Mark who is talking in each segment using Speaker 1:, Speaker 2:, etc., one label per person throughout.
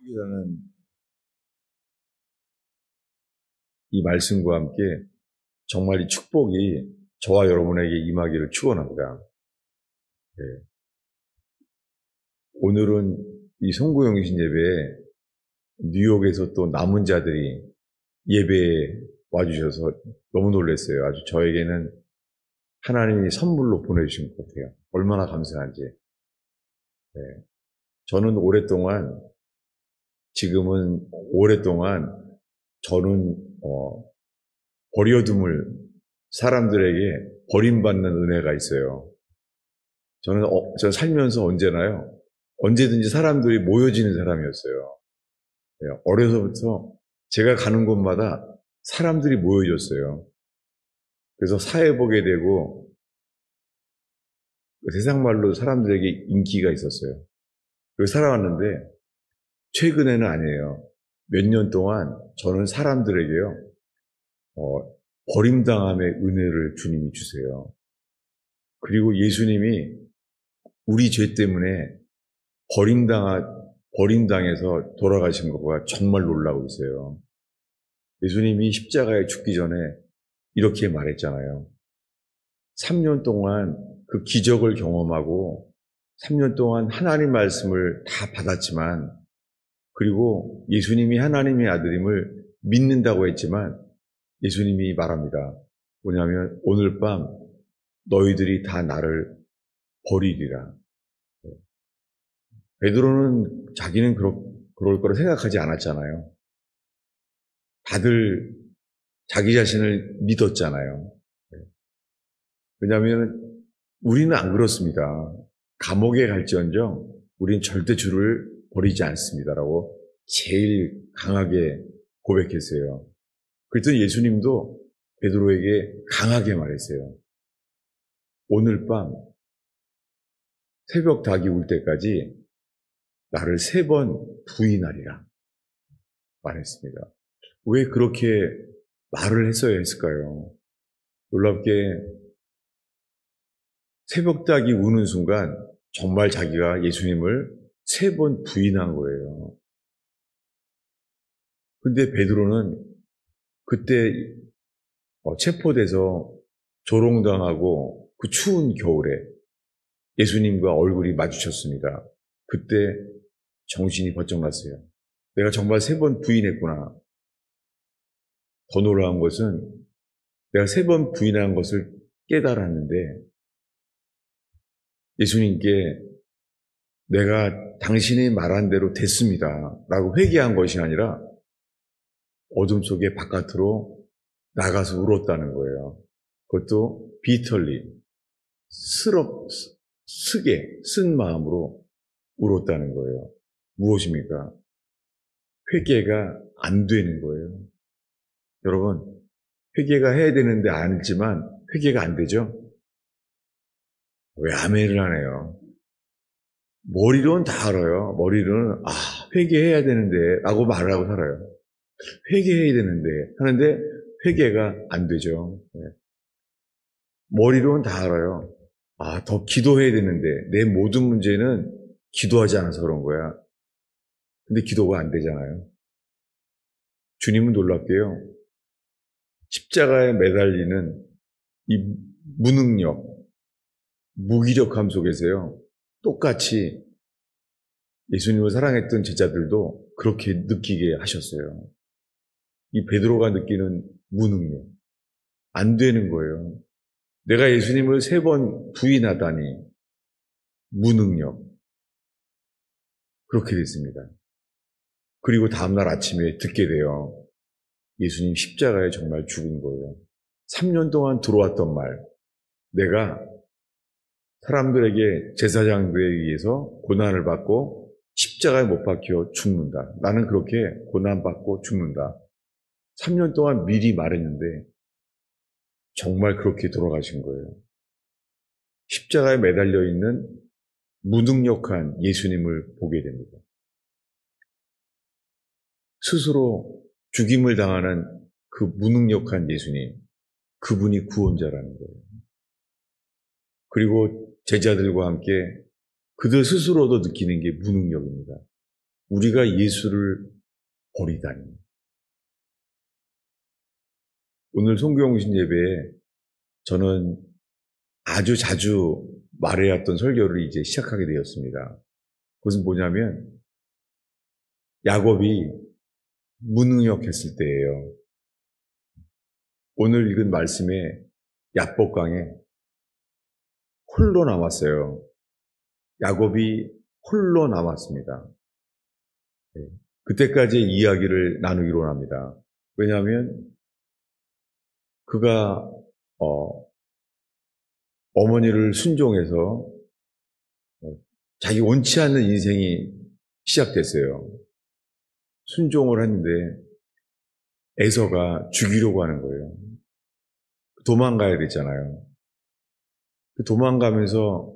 Speaker 1: 축복이라는 이 말씀과 함께 정말 이 축복이 저와 여러분에게 임하기를 축원합니다. 네. 오늘은 이 송구영신 예배에 뉴욕에서 또 남은 자들이 예배에 와주셔서 너무 놀랐어요. 아주 저에게는 하나님이 선물로 보내주신 것 같아요. 얼마나 감사한지. 네. 저는 오랫동안 저는 버려둠을 사람들에게 버림받는 은혜가 있어요. 저 살면서 언제든지 사람들이 모여지는 사람이었어요. 네, 어려서부터 제가 가는 곳마다 사람들이 모여졌어요. 그래서 사회 보게 되고 세상 말로 사람들에게 인기가 있었어요. 그리고 살아왔는데 최근에는 아니에요. 몇 년 동안 저는 사람들에게요, 버림당함의 은혜를 주님이 주세요. 그리고 예수님이 우리 죄 때문에 버림당해서 돌아가신 것과 정말 놀라고 있어요. 예수님이 십자가에 죽기 전에 이렇게 말했잖아요. 3년 동안 그 기적을 경험하고 3년 동안 하나님 말씀을 다 받았지만, 그리고 예수님이 하나님의 아들임을 믿는다고 했지만 예수님이 말합니다. 뭐냐면 오늘 밤 너희들이 다 나를 버리리라. 베드로는 자기는 그럴 거라 생각하지 않았잖아요. 다들 자기 자신을 믿었잖아요. 왜냐하면 우리는 안 그렇습니다. 감옥에 갈지언정 우리는 절대 주를 버리지 않습니다라고 제일 강하게 고백했어요. 그랬더니 예수님도 베드로에게 강하게 말했어요. 오늘 밤 새벽 닭이 울 때까지 나를 3번 부인하리라 말했습니다. 왜 그렇게 말을 했어야 했을까요? 놀랍게 새벽 닭이 우는 순간 정말 자기가 예수님을 3번 부인한 거예요. 근데 베드로는 그때 체포돼서 조롱당하고 그 추운 겨울에 예수님과 얼굴이 마주쳤습니다. 그때 정신이 번쩍 났어요. 내가 정말 3번 부인했구나. 더 놀라운 것은 내가 3번 부인한 것을 깨달았는데 예수님께 내가 당신이 말한 대로 됐습니다 라고 회개한 것이 아니라 어둠 속에 바깥으로 나가서 울었다는 거예요. 그것도 비털리, 쓴 마음으로 울었다는 거예요. 무엇입니까? 회개가 안 되는 거예요. 여러분, 회개가 해야 되는데 알지만 회개가 안 되죠? 왜 아멘을 하네요? 머리로는 다 알아요. 머리로는 회개해야 되는데 라고 말을 하고 살아요. 회개해야 되는데 하는데 회개가 안 되죠. 머리로는 다 알아요. 더 기도해야 되는데 내 모든 문제는 기도하지 않아서 그런 거야. 근데 기도가 안 되잖아요. 주님은 놀랍게요. 십자가에 매달리는 이 무능력, 무기력함 속에서요. 똑같이 예수님을 사랑했던 제자들도 그렇게 느끼게 하셨어요. 이 베드로가 느끼는 무능력. 안 되는 거예요. 내가 예수님을 3번 부인하다니 무능력. 그렇게 됐습니다. 그리고 다음날 아침에 듣게 돼요. 예수님 십자가에 정말 죽은 거예요. 3년 동안 들어왔던 말. 내가 사람들에게 제사장들에 의해서 고난을 받고 십자가에 못 박혀 죽는다. 나는 그렇게 고난받고 죽는다. 3년 동안 미리 말했는데 정말 그렇게 돌아가신 거예요. 십자가에 매달려 있는 무능력한 예수님을 보게 됩니다. 스스로 죽임을 당하는 그 무능력한 예수님, 그분이 구원자라는 거예요. 그리고 제자들과 함께 그들 스스로도 느끼는 게 무능력입니다. 우리가 예수를 버리다니. 오늘 송구영신 예배에 저는 아주 자주 말해왔던 설교를 이제 시작하게 되었습니다. 그것은 뭐냐면 야곱이 무능력했을 때예요. 오늘 읽은 말씀에 야복강에 홀로 남았어요. 야곱이 홀로 남았습니다. 그때까지 이야기를 나누기로 합니다. 왜냐하면 그가 어머니를 순종해서 자기 원치 않는 인생이 시작됐어요. 순종을 했는데 에서가 죽이려고 하는 거예요. 도망가야 되잖아요. 도망가면서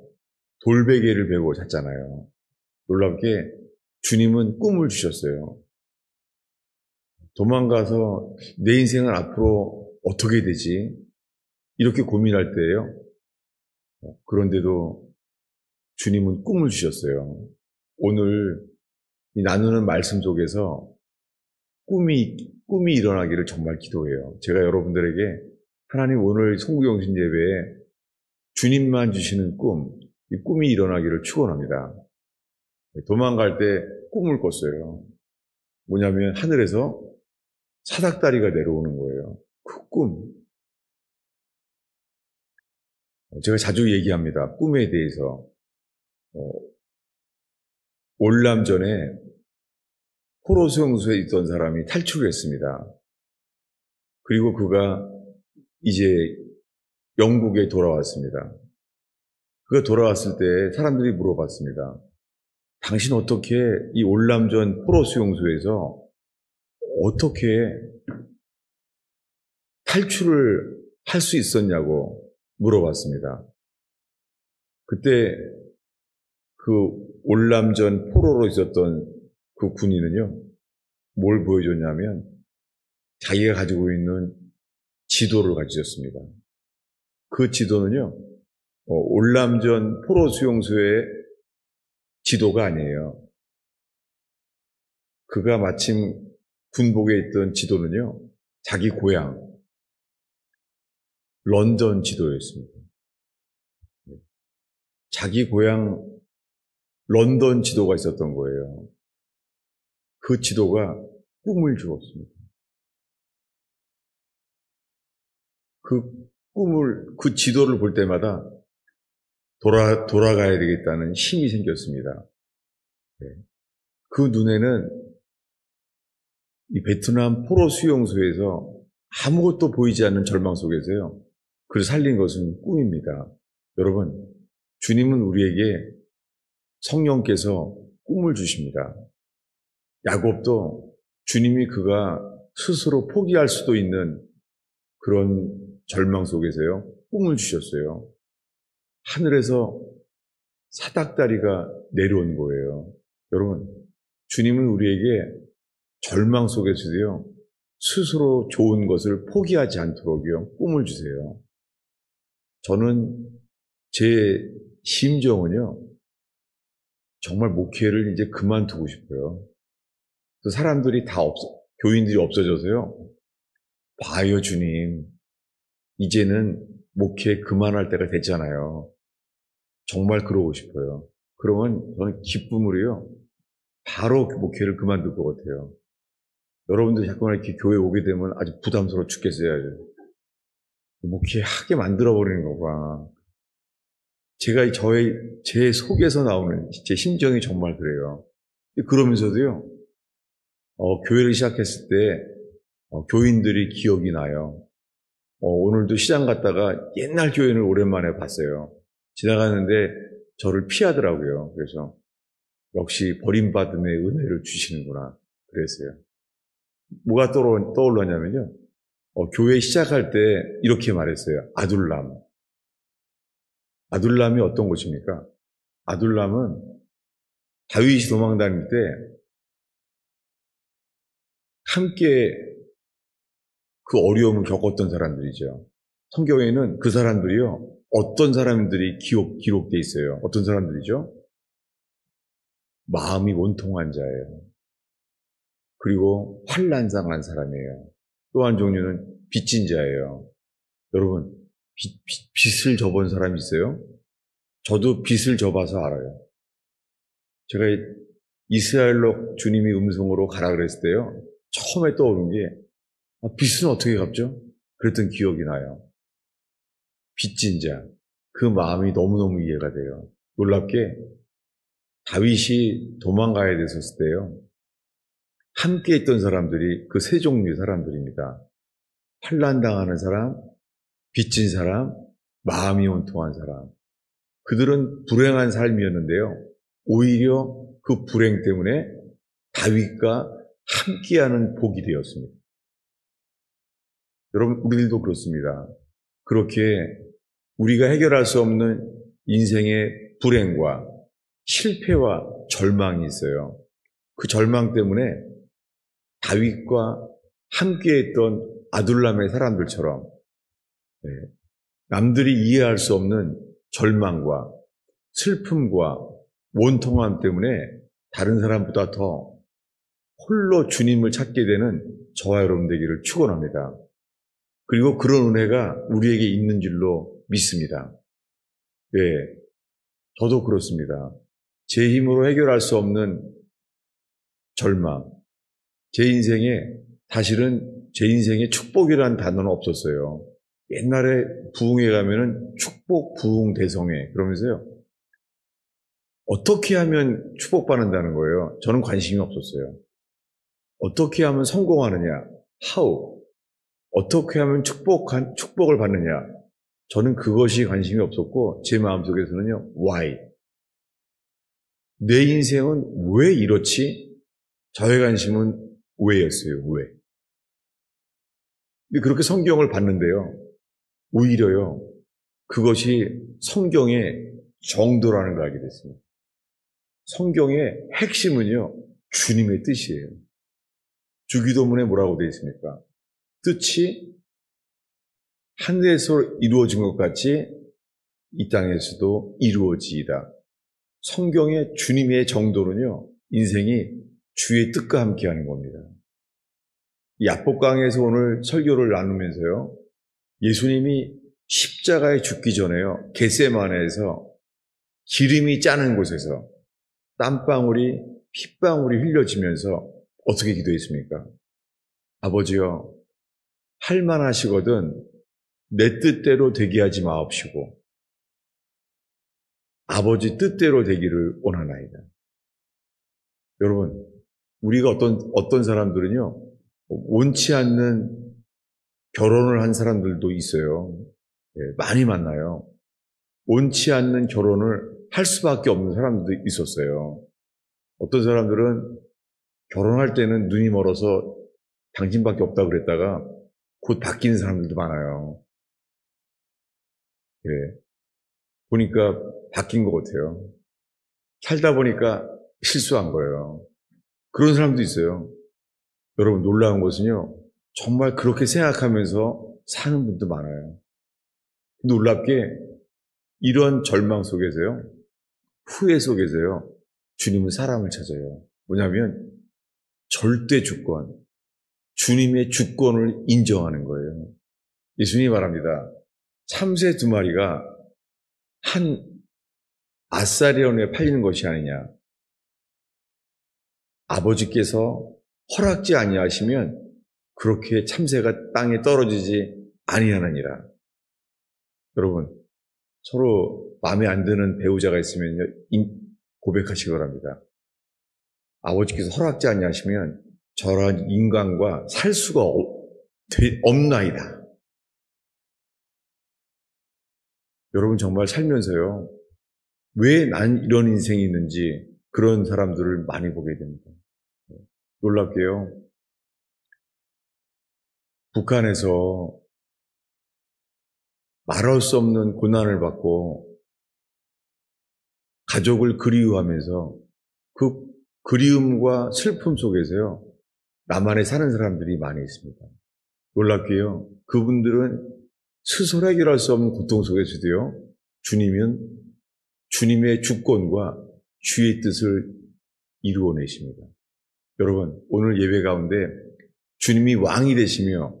Speaker 1: 돌베개를 베고 잤잖아요. 놀랍게 주님은 꿈을 주셨어요. 도망가서 내 인생은 앞으로 어떻게 되지? 이렇게 고민할 때예요. 그런데도 주님은 꿈을 주셨어요. 오늘 이 나누는 말씀 속에서 꿈이 일어나기를 정말 기도해요. 제가 여러분들에게 하나님 오늘 송구영신 예배에 주님만 주시는 이 꿈이 일어나기를 축원합니다. 도망갈 때 꿈을 꿨어요. 뭐냐면 하늘에서 사닥다리가 내려오는 거예요. 그 꿈. 제가 자주 얘기합니다. 꿈에 대해서. 올람 전에 포로 수용소에 있던 사람이 탈출을 했습니다. 그리고 그가 이제 영국에 돌아왔습니다. 그가 돌아왔을 때 사람들이 물어봤습니다. 당신 어떻게 이 올람전 포로 수용소에서 어떻게 탈출을 할 수 있었냐고 물어봤습니다. 그때 그 올람전 포로로 있었던 그 군인은요, 뭘 보여줬냐면 자기가 가지고 있는 지도를 가지셨습니다. 그 지도는요, 올람전 포로 수용소의 지도가 아니에요. 그가 마침 군복에 있던 지도는요, 자기 고향 런던 지도였습니다. 자기 고향 런던 지도가 있었던 거예요. 그 지도가 꿈을 주었습니다. 그 지도를 볼 때마다 돌아가야 되겠다는 힘이 생겼습니다. 그 눈에는 이 베트남 포로 수용소에서 아무것도 보이지 않는 절망 속에서요, 그를 살린 것은 꿈입니다. 여러분, 주님은 우리에게 성령께서 꿈을 주십니다. 야곱도 주님이 그가 스스로 포기할 수도 있는 그런 절망 속에서요, 꿈을 주셨어요. 하늘에서 사닥다리가 내려온 거예요. 여러분, 주님은 우리에게 절망 속에서도요, 스스로 좋은 것을 포기하지 않도록요, 꿈을 주세요. 저는 제 심정은요, 정말 목회를 이제 그만두고 싶어요. 그 사람들이 다 교인들이 없어져서요, 봐요, 주님. 이제는 목회 그만할 때가 됐잖아요. 정말 그러고 싶어요. 그러면 저는 기쁨으로요, 바로 목회를 그만둘 것 같아요. 여러분들 자꾸만 이렇게 교회 오게 되면 아주 부담스러워 죽겠어요. 목회하게 만들어버리는 거구나. 제가 제 속에서 나오는 제 심정이 정말 그래요. 그러면서도요, 교회를 시작했을 때, 교인들이 기억이 나요. 오늘도 시장 갔다가 옛날 교인을 오랜만에 봤어요. 지나가는데 저를 피하더라고요. 그래서 역시 버림받음의 은혜를 주시는구나. 그랬어요. 뭐가 떠올랐냐면요, 교회 시작할 때 이렇게 말했어요. 아둘람. 아둘람이 어떤 곳입니까? 아둘람은 다윗이 도망 다닐 때 함께 그 어려움을 겪었던 사람들이죠. 성경에는 그 사람들이요, 어떤 사람들이 기록되어 있어요. 어떤 사람들이죠? 마음이 원통한 자예요. 그리고 환난당한 사람이에요. 또 한 종류는 빚진 자예요. 여러분, 빚을 져본 사람 있어요? 저도 빚을 져봐서 알아요. 제가 이스라엘로 주님이 음성으로 가라 그랬을 때요, 처음에 떠오른 게 빚은 어떻게 갚죠? 그랬던 기억이 나요. 빚진 자, 그 마음이 너무너무 이해가 돼요. 놀랍게 다윗이 도망가야 됐었을 때요, 함께 있던 사람들이 그 세 종류의 사람들입니다. 환난당하는 사람, 빚진 사람, 마음이 온통한 사람. 그들은 불행한 삶이었는데요, 오히려 그 불행 때문에 다윗과 함께하는 복이 되었습니다. 여러분, 우리들도 그렇습니다. 그렇게 우리가 해결할 수 없는 인생의 불행과 실패와 절망이 있어요. 그 절망 때문에 다윗과 함께했던 아둘람의 사람들처럼 남들이 이해할 수 없는 절망과 슬픔과 원통함 때문에 다른 사람보다 더 홀로 주님을 찾게 되는 저와 여러분 되기를 축원합니다. 그리고 그런 은혜가 우리에게 있는 줄로 믿습니다. 저도 그렇습니다. 제 힘으로 해결할 수 없는 절망, 제 인생에 사실은 제 인생에 축복이라는 단어는 없었어요. 옛날에 부흥회 가면은 축복, 부흥, 대성회 그러면서요, 어떻게 하면 축복받는다는 거예요. 저는 관심이 없었어요. 어떻게 하면 성공하느냐, how, 어떻게 하면 축복을 받느냐, 저는 그것이 관심이 없었고 제 마음속에서는요, why, 내 인생은 왜 이렇지? 저의 관심은 왜였어요. 왜? 근데 그렇게 성경을 봤는데요, 오히려요, 그것이 성경의 정도라는 걸 알게 됐습니다. 성경의 핵심은요, 주님의 뜻이에요. 주기도문에 뭐라고 되어 있습니까? 뜻이 하늘에서 이루어진 것 같이 이 땅에서도 이루어지이다. 성경의 주님의 정도는요, 인생이 주의 뜻과 함께하는 겁니다. 이 압복강에서 오늘 설교를 나누면서요, 예수님이 십자가에 죽기 전에요, 겟세마네에서 기름이 짜는 곳에서 땀방울이 핏방울이 흘려지면서 어떻게 기도했습니까? 아버지여, 할만하시거든 내 뜻대로 되게 하지 마옵시고 아버지 뜻대로 되기를 원하나이다. 여러분, 우리가 어떤 사람들은요, 원치 않는 결혼을 한 사람들도 있어요. 많이 만나요. 원치 않는 결혼을 할 수밖에 없는 사람들도 있었어요. 어떤 사람들은 결혼할 때는 눈이 멀어서 당신밖에 없다 그랬다가 곧 바뀌는 사람들도 많아요. 보니까 바뀐 것 같아요. 살다 보니까 실수한 거예요. 그런 사람도 있어요. 여러분, 놀라운 것은요, 정말 그렇게 생각하면서 사는 분도 많아요. 놀랍게 이런 절망 속에서요, 후회 속에서요, 주님은 사람을 찾아요. 뭐냐면 절대 주권, 주님의 주권을 인정하는 거예요. 예수님이 말합니다. 참새 2마리가 한 아사리온에 팔리는 것이 아니냐. 아버지께서 허락지 아니하시면 그렇게 참새가 땅에 떨어지지 아니하느니라. 여러분, 서로 마음에 안 드는 배우자가 있으면요, 고백하시기 바랍니다. 아버지께서 허락지 아니하시면 저런 인간과 살 수가 없나이다. 여러분, 정말 살면서요, 왜 난 이런 인생이 있는지 그런 사람들을 많이 보게 됩니다. 놀랍게요, 북한에서 말할 수 없는 고난을 받고 가족을 그리워하면서 그 그리움과 슬픔 속에서요, 나만에 사는 사람들이 많이 있습니다. 놀랍게요, 그분들은 스스로 해결할 수 없는 고통 속에서도요, 주님은 주님의 주권과 주의 뜻을 이루어내십니다. 여러분, 오늘 예배 가운데 주님이 왕이 되시며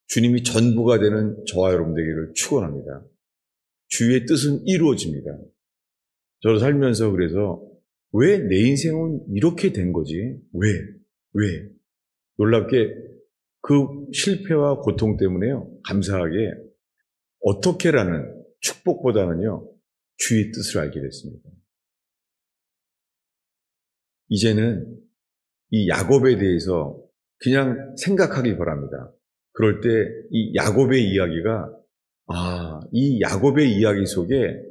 Speaker 1: 주님이 전부가 되는 저와 여러분 되기를 축원합니다. 주의 뜻은 이루어집니다. 저를 살면서 그래서 왜 내 인생은 이렇게 된 거지? 왜? 놀랍게 그 실패와 고통 때문에요. 감사하게 어떻게라는 축복보다는요. 주의 뜻을 알게 됐습니다. 이제는 이 야곱에 대해서 그냥 생각하기 바랍니다. 그럴 때 이 야곱의 이야기가 이 야곱의 이야기 속에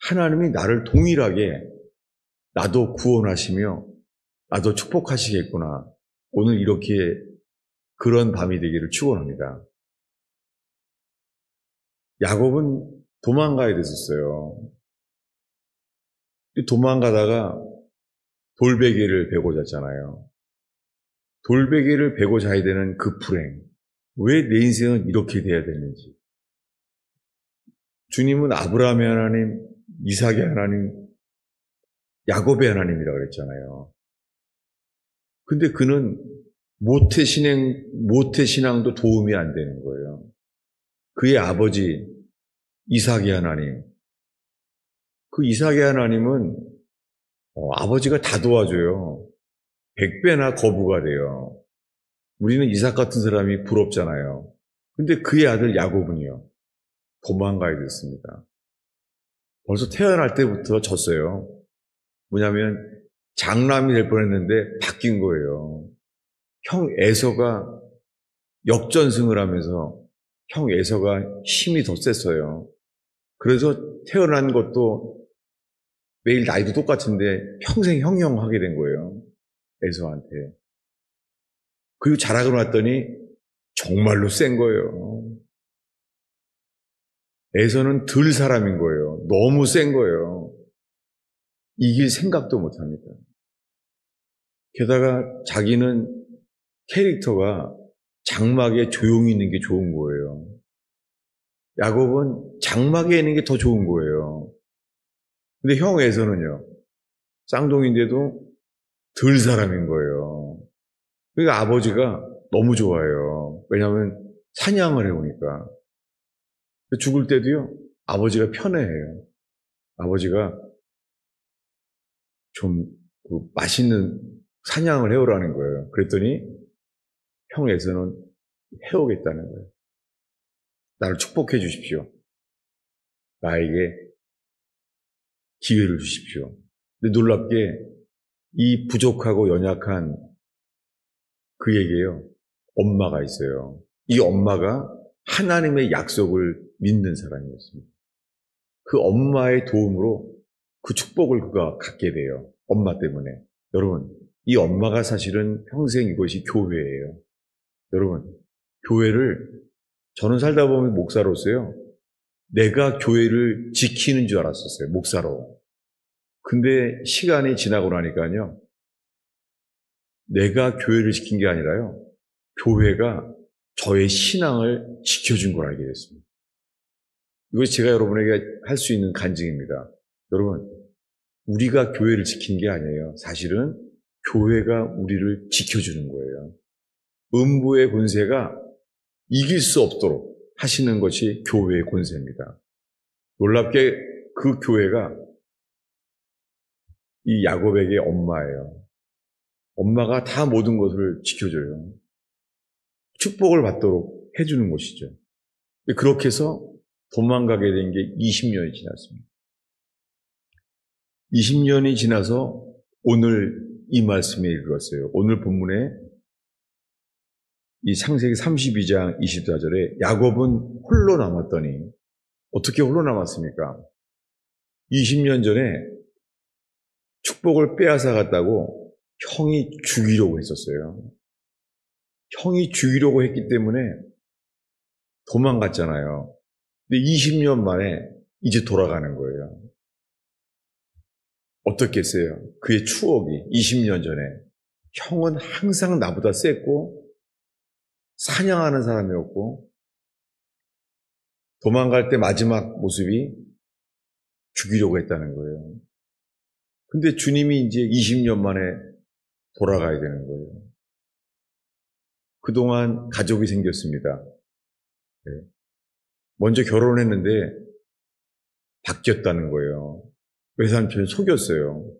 Speaker 1: 하나님이 나를 동일하게 나도 구원하시며 나도 축복하시겠구나. 오늘 이렇게 그런 밤이 되기를 축원합니다. 야곱은 도망가야 됐었어요. 도망가다가 돌베개를 베고 잤잖아요. 돌베개를 베고 자야 되는 그 불행. 왜 내 인생은 이렇게 돼야 되는지. 주님은 아브라함의 하나님, 이삭의 하나님, 야곱의 하나님이라고 그랬잖아요. 근데 그는 모태신앙도 도움이 안 되는 거예요. 그의 아버지 이삭의 하나님, 그 이삭의 하나님은 아버지가 다 도와줘요. 100배나 거부가 돼요. 우리는 이삭 같은 사람이 부럽잖아요. 근데 그의 아들 야곱은요. 도망가야 됐습니다. 벌써 태어날 때부터 졌어요. 뭐냐면 장남이 될 뻔했는데 바뀐 거예요. 형 에서가 역전승을 하면서 형 에서가 힘이 더 셌어요. 그래서 태어난 것도 매일 나이도 똑같은데 평생 형형 하게 된 거예요. 에서한테. 그리고 자라고 났더니 정말로 센 거예요. 에서는 들 사람인 거예요. 너무 센 거예요. 이길 생각도 못 합니다. 게다가 자기는 캐릭터가 장막에 조용히 있는 게 좋은 거예요. 야곱은 장막에 있는 게 더 좋은 거예요. 근데 형 에서는요. 쌍둥이인데도 들 사람인 거예요. 그러니까 아버지가 너무 좋아해요. 왜냐하면 사냥을 해오니까. 죽을 때도요. 아버지가 편해해요. 아버지가 좀 맛있는 사냥을 해오라는 거예요. 그랬더니 형 에서는 해오겠다는 거예요. 나를 축복해 주십시오. 나에게 기회를 주십시오. 근데 놀랍게 이 부족하고 연약한 그에게요. 엄마가 있어요. 이 엄마가 하나님의 약속을 믿는 사람이었습니다. 그 엄마의 도움으로 그 축복을 그가 갖게 돼요. 엄마 때문에. 여러분, 이 엄마가 사실은 평생 이것이 교회예요. 여러분, 교회를 저는 살다 보면 목사로서요. 내가 교회를 지키는 줄 알았었어요. 목사로. 근데 시간이 지나고 나니까요. 내가 교회를 지킨 게 아니라요. 교회가 저의 신앙을 지켜준 걸 알게 됐습니다. 이것이 제가 여러분에게 할 수 있는 간증입니다. 여러분, 우리가 교회를 지킨 게 아니에요. 사실은 교회가 우리를 지켜주는 거예요. 음부의 권세가 이길 수 없도록 하시는 것이 교회의 권세입니다. 놀랍게 그 교회가 이 야곱에게 엄마예요. 엄마가 다 모든 것을 지켜줘요. 축복을 받도록 해주는 것이죠. 그렇게 해서 도망가게 된 게 20년이 지났습니다. 20년이 지나서 오늘 이 말씀에 이르렀어요. 오늘 본문에 이 창세기 32장 24절에 야곱은 홀로 남았더니 어떻게 홀로 남았습니까? 20년 전에 축복을 빼앗아 갔다고 형이 죽이려고 했었어요. 형이 죽이려고 했기 때문에 도망갔잖아요. 근데 20년 만에 이제 돌아가는 거예요. 어떻겠어요? 그의 추억이 20년 전에 형은 항상 나보다 셌고 사냥하는 사람이었고 도망갈 때 마지막 모습이 죽이려고 했다는 거예요. 근데 주님이 이제 20년 만에 돌아가야 되는 거예요. 그동안 가족이 생겼습니다. 네. 먼저 결혼했는데 바뀌었다는 거예요. 외삼촌이 속였어요.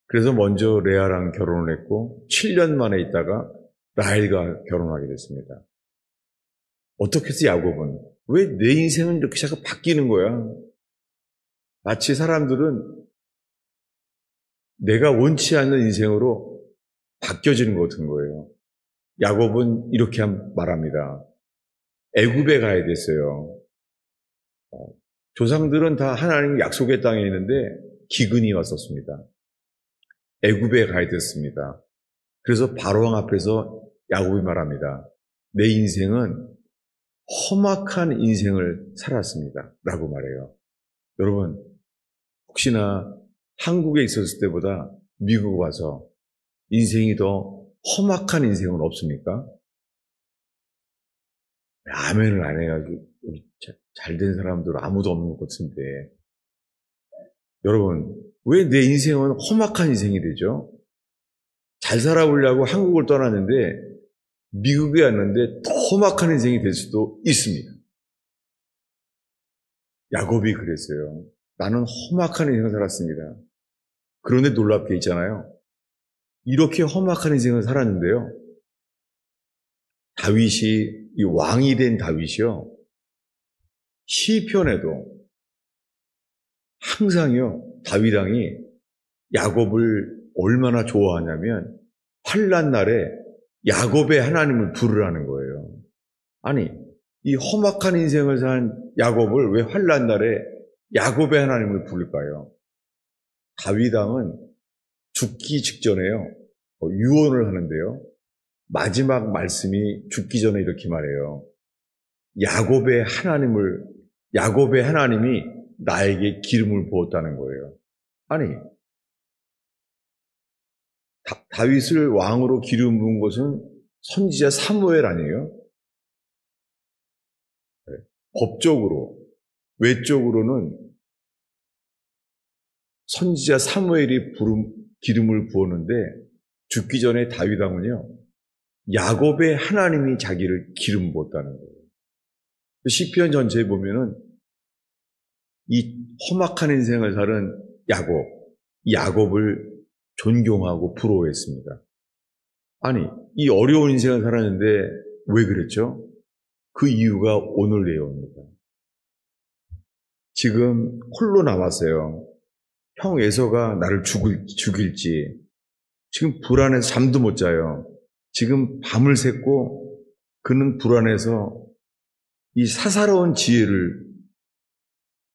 Speaker 1: 그래서 먼저 레아랑 결혼을 했고 7년 만에 있다가 라헬과 결혼하게 됐습니다. 어떻게 해서 야곱은 왜 내 인생은 이렇게 자꾸 바뀌는 거야? 마치 사람들은 내가 원치 않는 인생으로 바뀌어지는 것 같은 거예요. 야곱은 이렇게 말합니다. 애굽에 가야 됐어요. 조상들은 다 하나님 약속의 땅에 있는데 기근이 왔었습니다. 애굽에 가야 됐습니다. 그래서 바로왕 앞에서 야곱이 말합니다. 내 인생은 험악한 인생을 살았습니다. 라고 말해요. 여러분, 혹시나 한국에 있었을 때보다 미국 와서 인생이 더 험악한 인생은 없습니까? 아멘을 안 해가지고 잘된 사람들 아무도 없는 것 같은데 여러분, 왜 내 인생은 험악한 인생이 되죠? 잘 살아보려고 한국을 떠났는데 미국에 왔는데 더 험악한 인생이 될 수도 있습니다. 야곱이 그랬어요. 나는 험악한 인생을 살았습니다. 그런데 놀랍게 있잖아요. 이렇게 험악한 인생을 살았는데요. 다윗이, 이 왕이 된 다윗이요. 시편에도 항상요, 다윗 왕이 야곱을 얼마나 좋아하냐면 환난 날에 야곱의 하나님을 부르라는 거예요. 아니, 이 험악한 인생을 산 야곱을 왜 환난 날에 야곱의 하나님을 부를까요? 다윗 왕은 죽기 직전에요. 유언을 하는데요. 마지막 말씀이 죽기 전에 이렇게 말해요. 야곱의 하나님이 나에게 기름을 부었다는 거예요. 아니, 다윗을 왕으로 기름 부은 것은 선지자 사무엘 아니에요? 네. 법적으로, 외적으로는 선지자 사무엘이 기름을 부었는데 죽기 전에 다윗 왕은요, 야곱의 하나님이 자기를 기름 부었다는 거예요. 시편 전체에 보면은 이 험악한 인생을 사는 야곱을 존경하고 부러워했습니다. 아니, 이 어려운 인생을 살았는데 왜 그랬죠? 그 이유가 오늘 내용입니다. 지금 홀로 남았어요. 형 에서가 나를 죽일지. 지금 불안해서 잠도 못 자요. 지금 밤을 샜고 그는 불안해서 이 사사로운 지혜를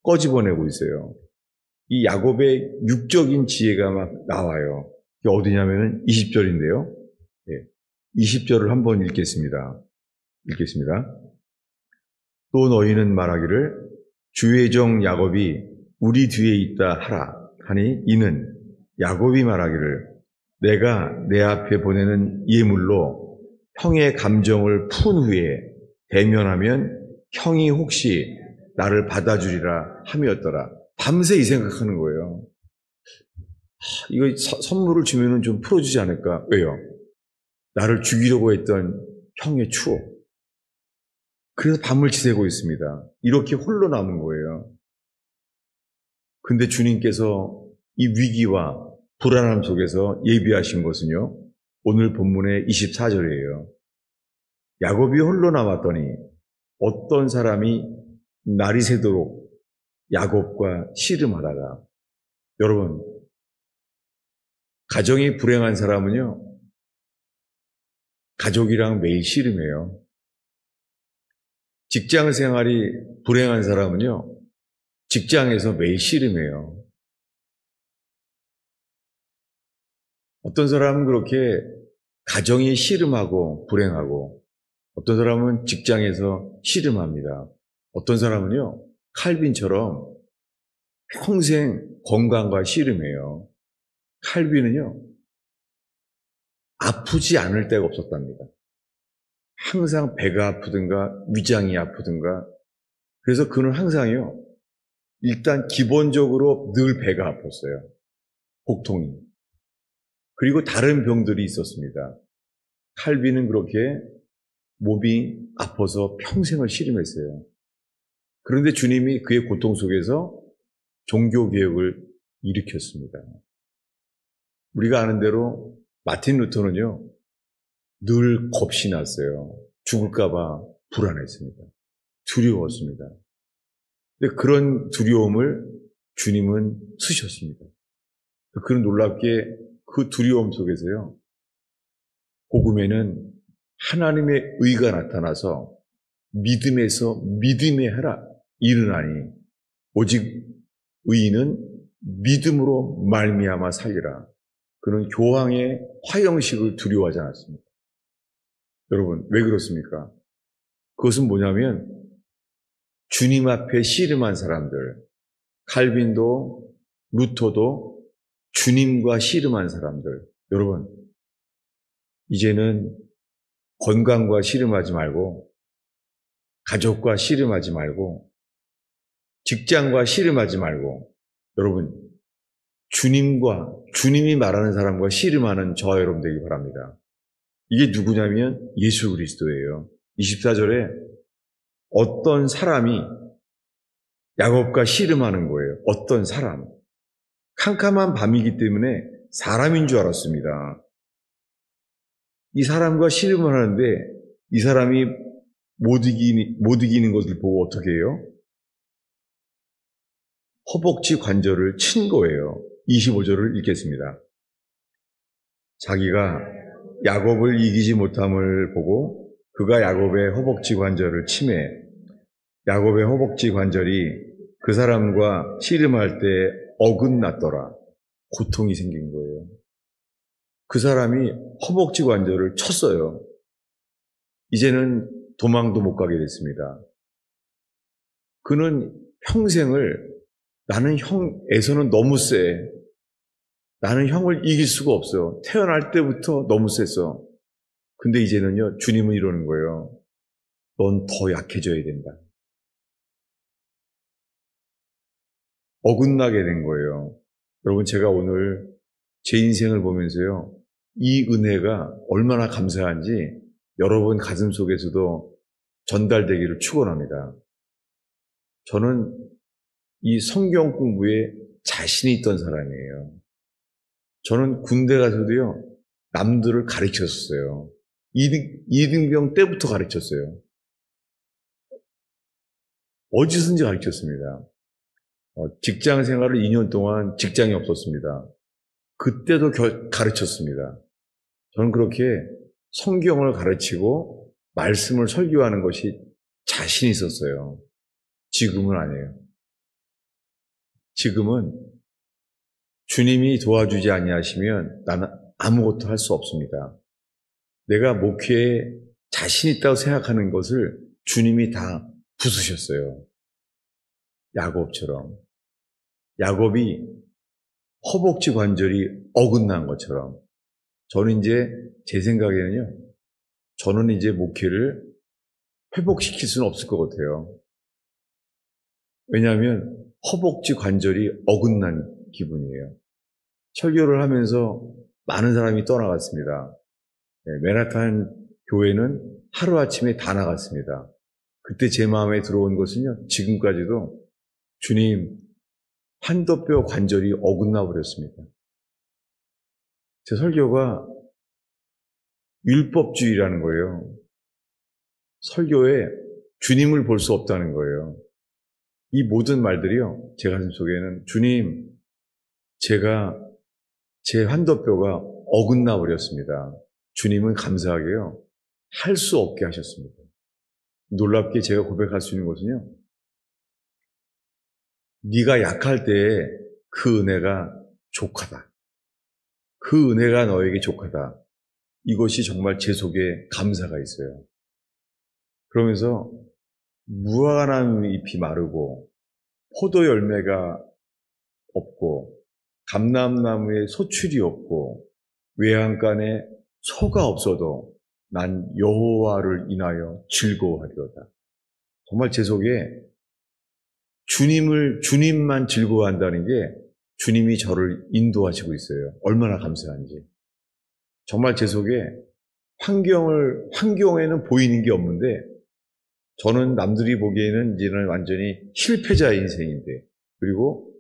Speaker 1: 꺼집어내고 있어요. 이 야곱의 육적인 지혜가 막 나와요. 이게 어디냐면은 20절인데요. 네. 20절을 한번 읽겠습니다. 또 너희는 말하기를 주의 종 야곱이 우리 뒤에 있다 하라 하니 이는 야곱이 말하기를 내가 내 앞에 보내는 예물로 형의 감정을 푼 후에 대면하면 형이 혹시 나를 받아주리라 함이었더라. 밤새 이 생각하는 거예요. 이거 선물을 주면은 좀 풀어주지 않을까? 왜요? 나를 죽이려고 했던 형의 추억. 그래서 밤을 지새고 있습니다. 이렇게 홀로 남은 거예요. 근데 주님께서 이 위기와 불안함 속에서 예비하신 것은요, 오늘 본문의 24절이에요. 야곱이 홀로 남았더니 어떤 사람이 날이 새도록 야곱과 씨름하다가, 여러분, 가정이 불행한 사람은요, 가족이랑 매일 씨름해요. 직장 생활이 불행한 사람은요, 직장에서 매일 씨름해요. 어떤 사람은 그렇게 가정이 씨름하고 불행하고, 어떤 사람은 직장에서 씨름합니다. 어떤 사람은요, 칼빈처럼 평생 건강과 씨름해요. 칼빈은요, 아프지 않을 때가 없었답니다. 항상 배가 아프든가 위장이 아프든가. 그래서 그는 항상요, 일단 기본적으로 늘 배가 아팠어요. 복통이. 그리고 다른 병들이 있었습니다. 칼빈은 그렇게 몸이 아파서 평생을 씨름했어요. 그런데 주님이 그의 고통 속에서 종교개혁을 일으켰습니다. 우리가 아는 대로 마틴 루터는요, 늘 겁이 났어요. 죽을까봐 불안했습니다. 두려웠습니다. 근데 그런 두려움을 주님은 쓰셨습니다. 그런 놀랍게 그 두려움 속에서요, 복음에는 하나님의 의가 나타나서 믿음에서 믿음의 하라 이르나니 오직 의인은 믿음으로 말미암아 살리라. 그는 교황의 화형식을 두려워하지 않았습니다. 여러분, 왜 그렇습니까? 그것은 뭐냐면 주님 앞에 씨름한 사람들, 칼빈도 루터도 주님과 씨름한 사람들, 여러분, 이제는 건강과 씨름하지 말고 가족과 씨름하지 말고 직장과 씨름하지 말고 여러분, 주님이 말하는 사람과 씨름하는 저와 여러분 되기 바랍니다. 이게 누구냐면 예수 그리스도예요. 24절에 어떤 사람이 야곱과 씨름하는 거예요. 어떤 사람. 캄캄한 밤이기 때문에 사람인 줄 알았습니다. 이 사람과 씨름을 하는데 이 사람이 못 이기는 것을 보고 어떻게 해요? 허벅지 관절을 친 거예요. 25절을 읽겠습니다. 자기가 야곱을 이기지 못함을 보고 그가 야곱의 허벅지 관절을 치매 야곱의 허벅지 관절이 그 사람과 씨름할 때 어긋났더라. 고통이 생긴 거예요. 그 사람이 허벅지 관절을 쳤어요. 이제는 도망도 못 가게 됐습니다. 그는 평생을 나는 형에서는 너무 세. 나는 형을 이길 수가 없어. 태어날 때부터 너무 셌어. 근데 이제는요, 주님은 이러는 거예요. 넌 더 약해져야 된다. 어긋나게 된 거예요. 여러분, 제가 오늘 제 인생을 보면서요, 이 은혜가 얼마나 감사한지 여러분 가슴 속에서도 전달되기를 축원합니다. 저는 이 성경 공부에 자신이 있던 사람이에요. 저는 군대 가서도요, 남들을 가르쳤어요. 이등병 때부터 가르쳤어요. 어디서든지 가르쳤습니다. 직장 생활을 2년 동안 직장이 없었습니다. 그때도 가르쳤습니다. 저는 그렇게 성경을 가르치고 말씀을 설교하는 것이 자신 있었어요. 지금은 아니에요. 지금은 주님이 도와주지 아니하시면 나는 아무것도 할 수 없습니다. 내가 목회에 자신 있다고 생각하는 것을 주님이 다 부수셨어요. 야곱처럼. 야곱이 허벅지 관절이 어긋난 것처럼. 저는 이제 제 생각에는요. 저는 이제 목회를 회복시킬 수는 없을 것 같아요. 왜냐하면 허벅지 관절이 어긋난 기분이에요. 설교를 하면서 많은 사람이 떠나갔습니다. 맨하탄 교회는 하루아침에 다 나갔습니다. 그때 제 마음에 들어온 것은요. 지금까지도 주님 환도뼈 관절이 어긋나 버렸습니다. 제 설교가 율법주의라는 거예요. 설교에 주님을 볼 수 없다는 거예요. 이 모든 말들이요. 제 가슴 속에는 주님, 제가 제 환도뼈가 어긋나 버렸습니다. 주님은 감사하게요. 할 수 없게 하셨습니다. 놀랍게 제가 고백할 수 있는 것은요. 네가 약할 때에 그 은혜가 족하다. 그 은혜가 너에게 족하다. 이것이 정말 제 속에 감사가 있어요. 그러면서 무화과나무 잎이 마르고 포도 열매가 없고 감람나무에 소출이 없고 외양간에 소가 없어도 난 여호와를 인하여 즐거워하리로다. 정말 제 속에 주님만 즐거워한다는 게 주님이 저를 인도하시고 있어요. 얼마나 감사한지. 정말 제 속에 환경에는 보이는 게 없는데, 저는 남들이 보기에는 이제는 완전히 실패자의 인생인데, 그리고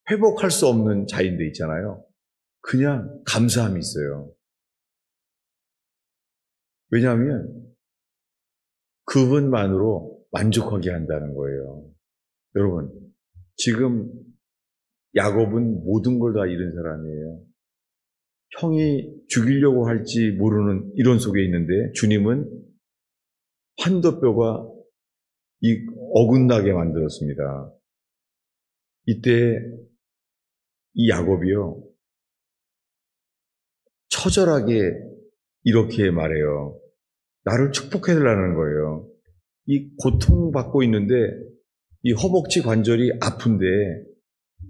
Speaker 1: 회복할 수 없는 자인데 있잖아요. 그냥 감사함이 있어요. 왜냐하면 그분만으로 만족하게 한다는 거예요. 여러분, 지금 야곱은 모든 걸 다 잃은 사람이에요. 형이 죽이려고 할지 모르는 이런 속에 있는데 주님은 환도뼈가 어긋나게 만들었습니다. 이때 이 야곱이요, 처절하게 이렇게 말해요. 나를 축복해달라는 거예요. 이 고통받고 있는데 이 허벅지 관절이 아픈데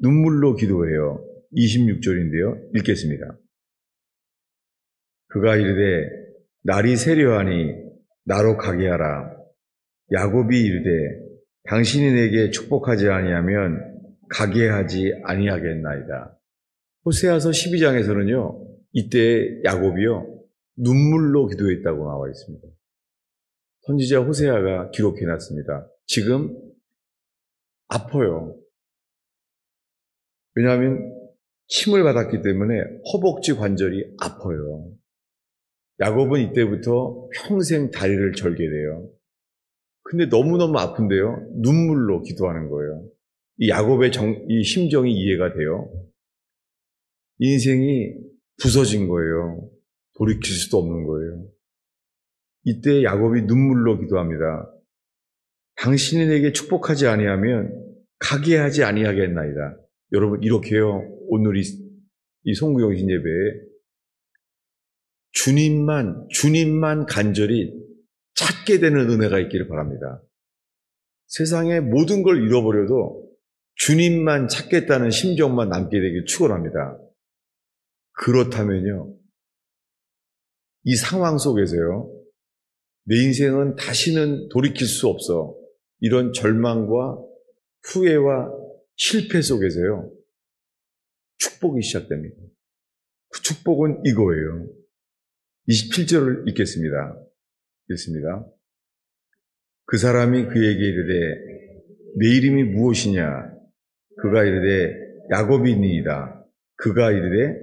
Speaker 1: 눈물로 기도해요. 26절인데요. 읽겠습니다. 그가 이르되 날이 세려하니 나로 가게 하라. 야곱이 이르되 당신이 내게 축복하지 아니하면 가게 하지 아니하겠나이다. 호세아서 12장에서는요. 이때 야곱이요. 눈물로 기도했다고 나와 있습니다. 선지자 호세아가 기록해놨습니다. 지금 아파요. 왜냐하면 침을 받았기 때문에 허벅지 관절이 아파요. 야곱은 이때부터 평생 다리를 절게 돼요. 근데 너무너무 아픈데요. 눈물로 기도하는 거예요. 이 야곱의 이 심정이 이해가 돼요. 인생이 부서진 거예요. 돌이킬 수도 없는 거예요. 이때 야곱이 눈물로 기도합니다. 당신이 내게 축복하지 아니하면 가게 하지 아니하겠나이다. 여러분, 이렇게요. 오늘 이 송구영신 예배에 주님만 간절히 찾게 되는 은혜가 있기를 바랍니다. 세상의 모든 걸 잃어버려도 주님만 찾겠다는 심정만 남게 되길 축원합니다. 그렇다면요, 이 상황 속에서요, 내 인생은 다시는 돌이킬 수 없어. 이런 절망과 후회와 실패 속에서요, 축복이 시작됩니다. 그 축복은 이거예요. 27절을 읽겠습니다. 읽습니다. 그 사람이 그에게 이르되 내 이름이 무엇이냐? 그가 이르되 야곱이니이다. 그가 이르되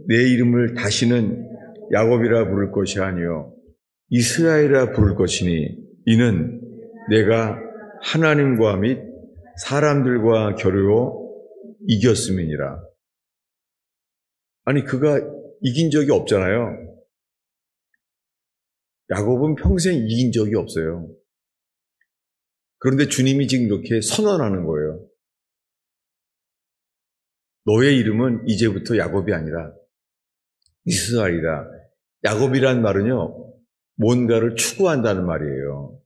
Speaker 1: 내 이름을 다시는 야곱이라 부를 것이 아니요 이스라엘이라 부를 것이니 이는 내가 하나님과 및 사람들과 겨루어 이겼음이니라. 아니, 그가 이긴 적이 없잖아요. 야곱은 평생 이긴 적이 없어요. 그런데 주님이 지금 이렇게 선언하는 거예요. 너의 이름은 이제부터 야곱이 아니라 이스라엘이다. 야곱이란 말은요, 뭔가를 추구한다는 말이에요.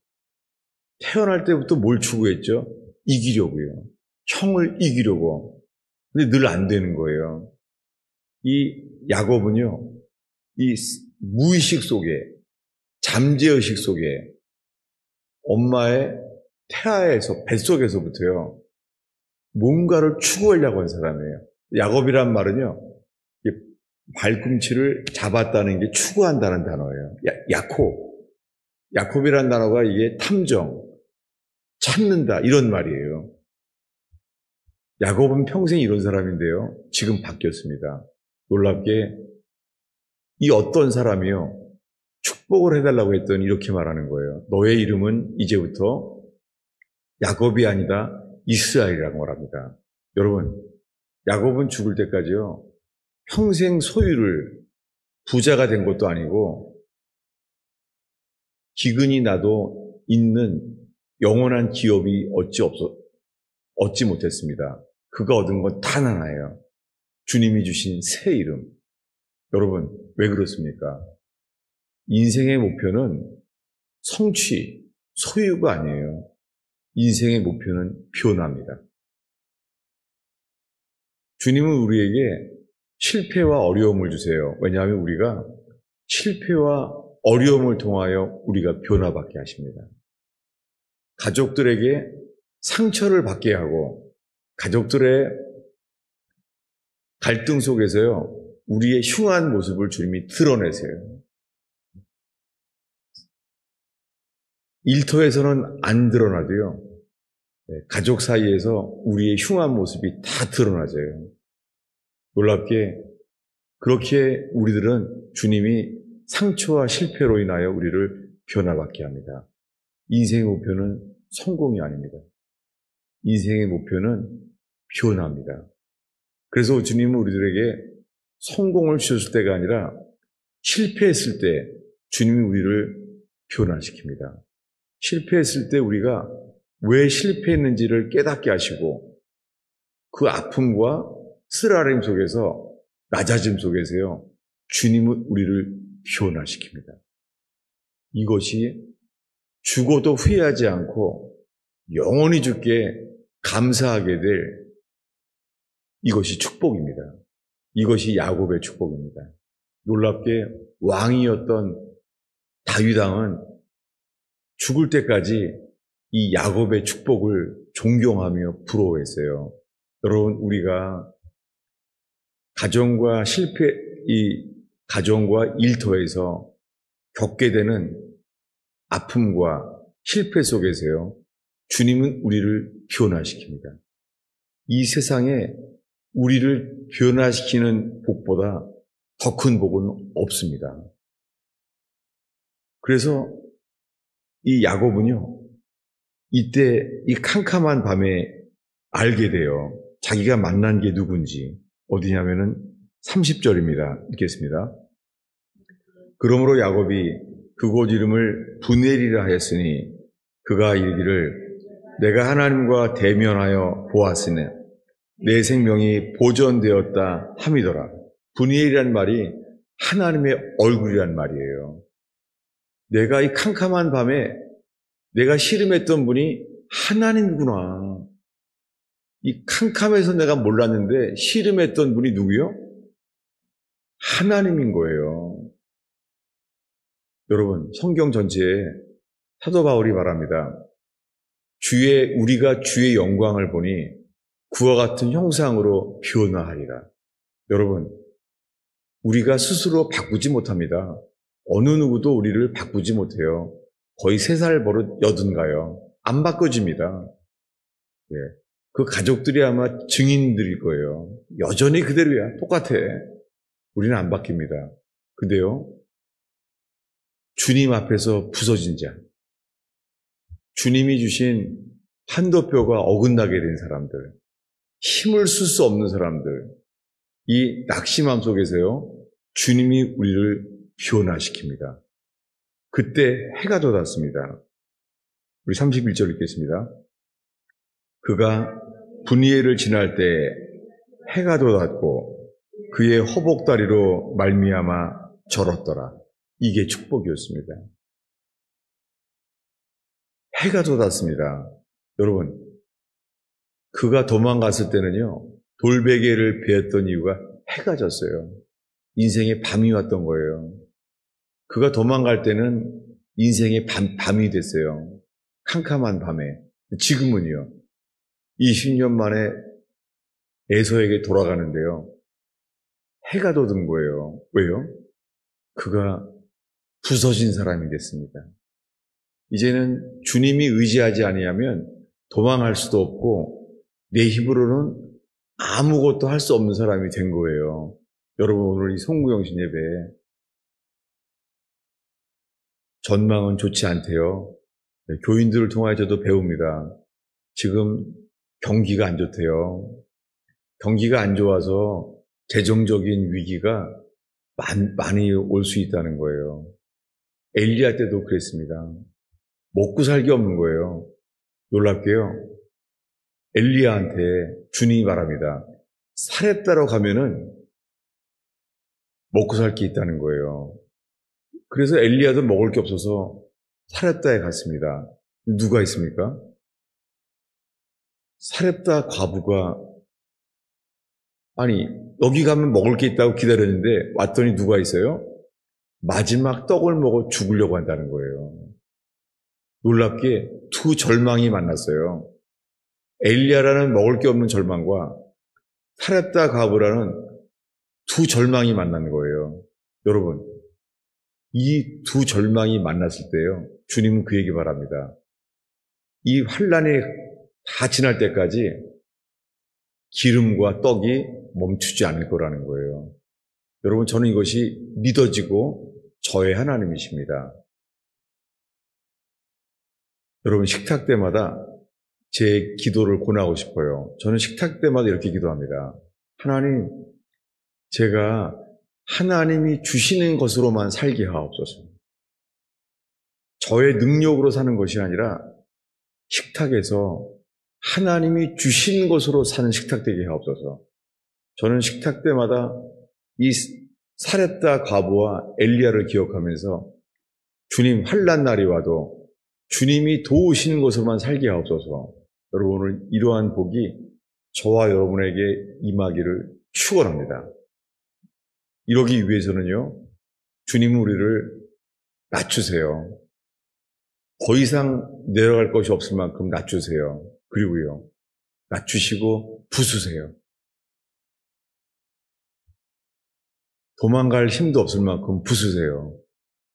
Speaker 1: 태어날 때부터 뭘 추구했죠? 이기려고요. 형을 이기려고. 근데 늘 안 되는 거예요. 이 야곱은요, 이 무의식 속에, 잠재의식 속에 엄마의 태아에서, 뱃속에서부터요, 뭔가를 추구하려고 한 사람이에요. 야곱이란 말은요, 발꿈치를 잡았다는 게 추구한다는 단어예요. 야콥이란 단어가 이게 탐정, 찾는다, 이런 말이에요. 야곱은 평생 이런 사람인데요, 지금 바뀌었습니다. 놀랍게 이 어떤 사람이요, 축복을 해달라고 했더니 이렇게 말하는 거예요. 너의 이름은 이제부터 야곱이 아니다 이스라엘이라고 말합니다. 여러분, 야곱은 죽을 때까지요, 평생 소유를 부자가 된 것도 아니고 기근이 나도 있는 영원한 기업이 얻지 못했습니다. 그가 얻은 건 단 하나예요. 주님이 주신 새 이름. 여러분, 왜 그렇습니까? 인생의 목표는 성취, 소유가 아니에요. 인생의 목표는 변화입니다. 주님은 우리에게 실패와 어려움을 주세요. 왜냐하면 우리가 실패와 어려움을 통하여 우리가 변화받게 하십니다. 가족들에게 상처를 받게 하고 가족들의 갈등 속에서요, 우리의 흉한 모습을 주님이 드러내세요. 일터에서는 안 드러나도요, 가족 사이에서 우리의 흉한 모습이 다 드러나져요. 놀랍게 그렇게 우리들은 주님이 상처와 실패로 인하여 우리를 변화받게 합니다. 인생의 목표는 성공이 아닙니다. 인생의 목표는 변화입니다. 그래서 주님은 우리들에게 성공을 주셨을 때가 아니라 실패했을 때 주님이 우리를 변화시킵니다. 실패했을 때 우리가 왜 실패했는지를 깨닫게 하시고 그 아픔과 쓰라림 속에서 낮아짐 속에서요, 주님은 우리를 변화시킵니다. 이것이 죽어도 후회하지 않고 영원히 주께 감사하게 될 이것이 축복입니다. 이것이 야곱의 축복입니다. 놀랍게 왕이었던 다윗 왕은 죽을 때까지 이 야곱의 축복을 존경하며 부러워했어요. 여러분, 우리가 가정과 가정과 일터에서 겪게 되는 아픔과 실패 속에서요, 주님은 우리를 변화시킵니다. 이 세상에 우리를 변화시키는 복보다 더 큰 복은 없습니다. 그래서 이 야곱은요, 이때 이 캄캄한 밤에 알게 돼요. 자기가 만난 게 누군지. 어디냐면은 30절입니다. 읽겠습니다. 그러므로 야곱이 그곳 이름을 브넬이라 하였으니 그가 이르기를 내가 하나님과 대면하여 보았으니 내 생명이 보존되었다 함이더라. 브넬이란 말이 하나님의 얼굴이란 말이에요. 내가 이 캄캄한 밤에 내가 씨름했던 분이 하나님이구나. 이 캄캄해서 내가 몰랐는데 씨름했던 분이 누구요? 하나님인 거예요. 여러분, 성경 전체에 사도 바울이 말합니다. 우리가 주의 영광을 보니 그와 같은 형상으로 변화하리라. 여러분, 우리가 스스로 바꾸지 못합니다. 어느 누구도 우리를 바꾸지 못해요. 거의 3살 버릇 여든가요. 안 바꿔집니다. 예. 그 가족들이 아마 증인들일 거예요. 여전히 그대로야. 똑같아. 우리는 안 바뀝니다. 근데요, 주님 앞에서 부서진 자, 주님이 주신 한도뼈가 어긋나게 된 사람들, 힘을 쓸 수 없는 사람들, 이 낙심함 속에서요, 주님이 우리를 변화시킵니다. 그때 해가 돋았습니다. 우리 31절 읽겠습니다. 그가 분이엘을 지날 때 해가 돋았고 그의 허복다리로 말미암아 절었더라. 이게 축복이었습니다. 해가 돋았습니다. 여러분, 그가 도망갔을 때는요, 돌베개를 베었던 이유가 해가 졌어요. 인생에 밤이 왔던 거예요. 그가 도망갈 때는 인생의 밤이 됐어요. 캄캄한 밤에. 지금은요, 20년 만에 에서에게 돌아가는데요, 해가 돋은 거예요. 왜요? 그가 부서진 사람이 됐습니다. 이제는 주님이 의지하지 아니하면 도망할 수도 없고 내 힘으로는 아무것도 할 수 없는 사람이 된 거예요. 여러분, 오늘 이 송구영신 예배 전망은 좋지 않대요. 교인들을 통하여 저도 배웁니다. 지금 경기가 안 좋대요. 경기가 안 좋아서 재정적인 위기가 많이 올 수 있다는 거예요. 엘리야 때도 그랬습니다. 먹고 살기 없는 거예요. 놀랍게요, 엘리야한테 주님이 말합니다. 사렙다로 가면은 먹고 살 게 있다는 거예요. 그래서 엘리야도 먹을 게 없어서 사렙다에 갔습니다. 누가 있습니까? 사렙다 과부가 여기 가면 먹을 게 있다고 기다렸는데 왔더니 누가 있어요? 마지막 떡을 먹어 죽으려고 한다는 거예요. 놀랍게 두 절망이 만났어요. 엘리야라는 먹을 게 없는 절망과 사렙다 과부라는 두 절망이 만난 거예요. 여러분, 이 두 절망이 만났을 때요, 주님은 그 얘기 바랍니다. 이 환란이 다 지날 때까지 기름과 떡이 멈추지 않을 거라는 거예요. 여러분, 저는 이것이 믿어지고 저의 하나님이십니다. 여러분, 식탁 때마다 제 기도를 권하고 싶어요. 저는 식탁 때마다 이렇게 기도합니다. 하나님, 제가 하나님이 주시는 것으로만 살게 하옵소서. 저의 능력으로 사는 것이 아니라 식탁에서 하나님이 주신 것으로 사는 식탁 되게 하옵소서. 저는 식탁 때마다 이 사렙다 과부와 엘리야를 기억하면서 주님, 환난 날이 와도 주님이 도우시는 것으로만 살게 하옵소서. 여러분, 오늘 이러한 복이 저와 여러분에게 임하기를 축원합니다. 이러기 위해서는요, 주님은 우리를 낮추세요. 더 이상 내려갈 것이 없을 만큼 낮추세요. 그리고요, 낮추시고 부수세요. 도망갈 힘도 없을 만큼 부수세요.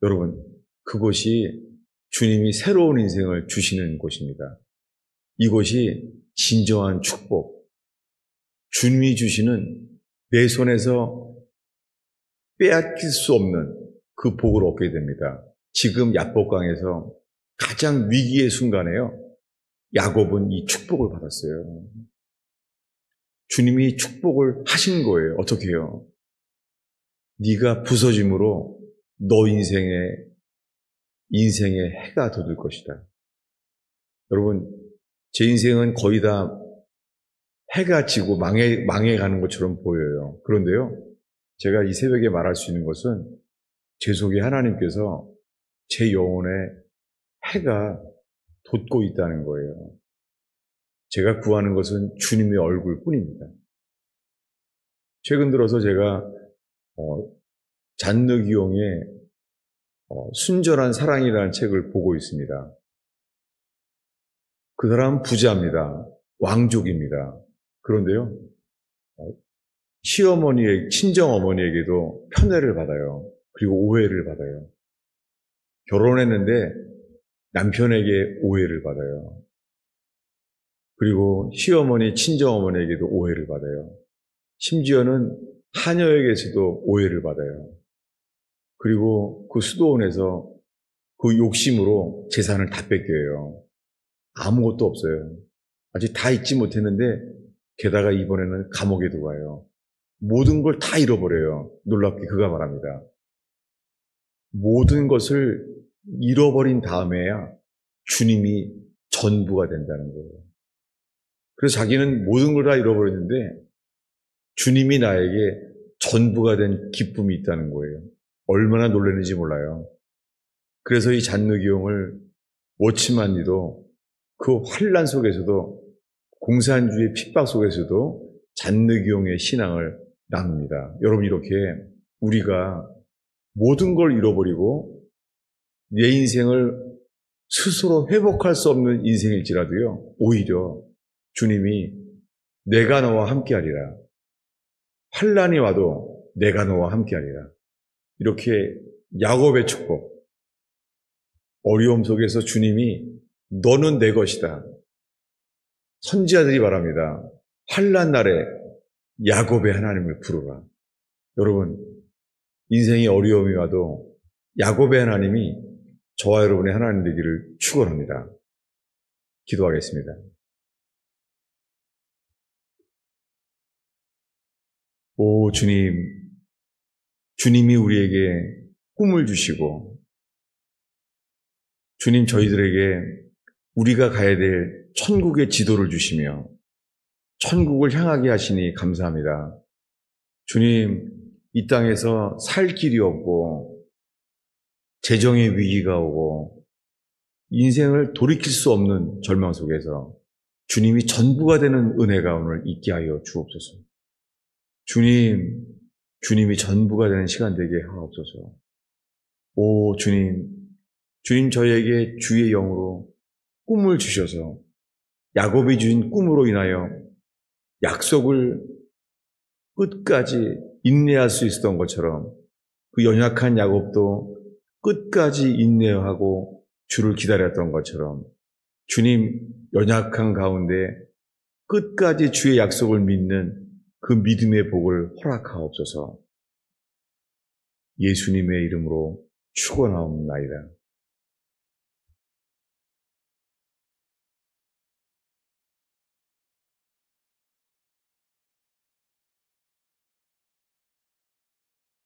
Speaker 1: 여러분, 그곳이 주님이 새로운 인생을 주시는 곳입니다. 이곳이 진정한 축복, 주님이 주시는 내 손에서 빼앗길 수 없는 그 복을 얻게 됩니다. 지금 야복강에서 가장 위기의 순간에요, 야곱은 이 축복을 받았어요. 주님이 축복을 하신 거예요. 어떻게 해요? 네가 부서짐으로 너 인생에 해가 돋을 것이다. 여러분, 제 인생은 거의 다 해가 지고 망해가는 것처럼 보여요. 그런데요, 제가 이 새벽에 말할 수 있는 것은 제 속에 하나님께서 제 영혼에 해가 돋고 있다는 거예요. 제가 구하는 것은 주님의 얼굴뿐입니다. 최근 들어서 제가 잔느기용의 순전한 사랑이라는 책을 보고 있습니다. 그 사람은 부자입니다. 왕족입니다. 그런데요, 친정어머니에게도 편애를 받아요. 그리고 오해를 받아요. 결혼했는데 남편에게 오해를 받아요. 그리고 친정어머니에게도 오해를 받아요. 심지어는 하녀에게서도 오해를 받아요. 그리고 그 수도원에서 그 욕심으로 재산을 다 뺏겨요. 아무것도 없어요. 아직 다 잊지 못했는데 게다가 이번에는 감옥에도 가요. 모든 걸 다 잃어버려요. 놀랍게 그가 말합니다. 모든 것을 잃어버린 다음에야 주님이 전부가 된다는 거예요. 그래서 자기는 모든 걸 다 잃어버렸는데 주님이 나에게 전부가 된 기쁨이 있다는 거예요. 얼마나 놀랐는지 몰라요. 그래서 이 잔느기용을 워치만니도 그 환란 속에서도, 공산주의 핍박 속에서도 잔느기용의 신앙을 나눕니다. 여러분, 이렇게 우리가 모든 걸 잃어버리고 내 인생을 스스로 회복할 수 없는 인생일지라도요, 오히려 주님이 내가 너와 함께하리라, 환란이 와도 내가 너와 함께하리라, 이렇게 야곱의 축복, 어려움 속에서 주님이 너는 내 것이다. 선지자들이 말합니다. 환란 날에 야곱의 하나님을 부르라. 여러분, 인생의 어려움이 와도 야곱의 하나님이 저와 여러분의 하나님 되기를 축원합니다. 기도하겠습니다. 오 주님, 주님이 우리에게 꿈을 주시고 주님, 저희들에게 우리가 가야 될 천국의 지도를 주시며 천국을 향하게 하시니 감사합니다. 주님, 이 땅에서 살 길이 없고 재정의 위기가 오고 인생을 돌이킬 수 없는 절망 속에서 주님이 전부가 되는 은혜가 오늘 있게 하여 주옵소서. 주님이 전부가 되는 시간 되게 하옵소서. 오 주님 저희에게 주의 영으로 꿈을 주셔서 야곱이 주신 꿈으로 인하여 약속을 끝까지 인내할 수 있었던 것처럼 그 연약한 야곱도 끝까지 인내하고 주를 기다렸던 것처럼 주님 연약한 가운데 끝까지 주의 약속을 믿는 그 믿음의 복을 허락하옵소서. 예수님의 이름으로 축원하옵나이다.